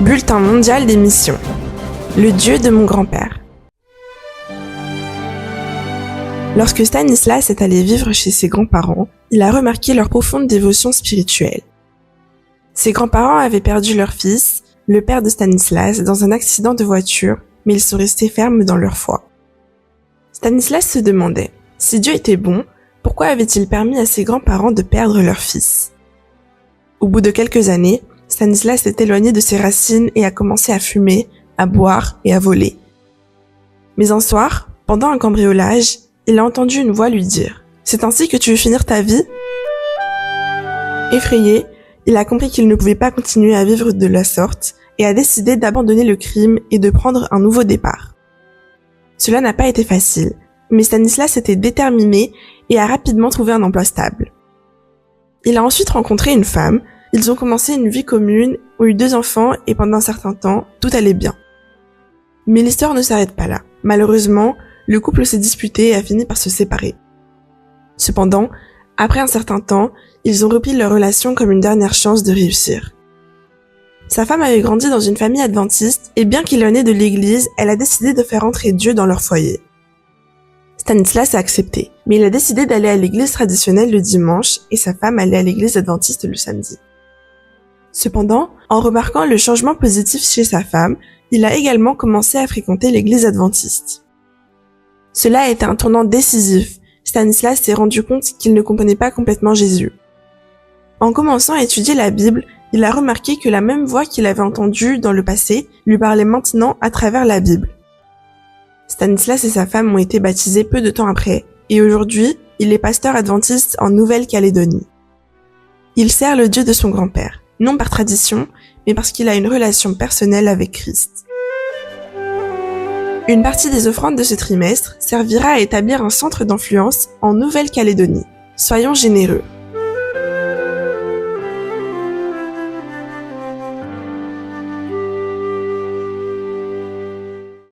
Bulletin mondial des missions. Le Dieu de mon grand-père. Lorsque Stanislas est allé vivre chez ses grands-parents, il a remarqué leur profonde dévotion spirituelle. Ses grands-parents avaient perdu leur fils, le père de Stanislas, dans un accident de voiture, mais ils sont restés fermes dans leur foi. Stanislas se demandait, si Dieu était bon, pourquoi avait-il permis à ses grands-parents de perdre leur fils? Au bout de quelques années, Stanislas s'est éloigné de ses racines et a commencé à fumer, à boire et à voler. Mais un soir, pendant un cambriolage, il a entendu une voix lui dire « C'est ainsi que tu veux finir ta vie ?» Effrayé, il a compris qu'il ne pouvait pas continuer à vivre de la sorte et a décidé d'abandonner le crime et de prendre un nouveau départ. Cela n'a pas été facile, mais Stanislas était déterminé et a rapidement trouvé un emploi stable. Il a ensuite rencontré une femme. Ils ont commencé une vie commune, ont eu 2 enfants et pendant un certain temps, tout allait bien. Mais l'histoire ne s'arrête pas là. Malheureusement, le couple s'est disputé et a fini par se séparer. Cependant, après un certain temps, ils ont repris leur relation comme une dernière chance de réussir. Sa femme avait grandi dans une famille adventiste et bien qu'il en ait de l'église, elle a décidé de faire entrer Dieu dans leur foyer. Stanislas a accepté, mais il a décidé d'aller à l'église traditionnelle le dimanche et sa femme allait à l'église adventiste le samedi. Cependant, en remarquant le changement positif chez sa femme, il a également commencé à fréquenter l'église adventiste. Cela a été un tournant décisif. Stanislas s'est rendu compte qu'il ne comprenait pas complètement Jésus. En commençant à étudier la Bible, il a remarqué que la même voix qu'il avait entendue dans le passé lui parlait maintenant à travers la Bible. Stanislas et sa femme ont été baptisés peu de temps après, et aujourd'hui, il est pasteur adventiste en Nouvelle-Calédonie. Il sert le Dieu de son grand-père. Non par tradition, mais parce qu'il a une relation personnelle avec Christ. Une partie des offrandes de ce trimestre servira à établir un centre d'influence en Nouvelle-Calédonie. Soyons généreux.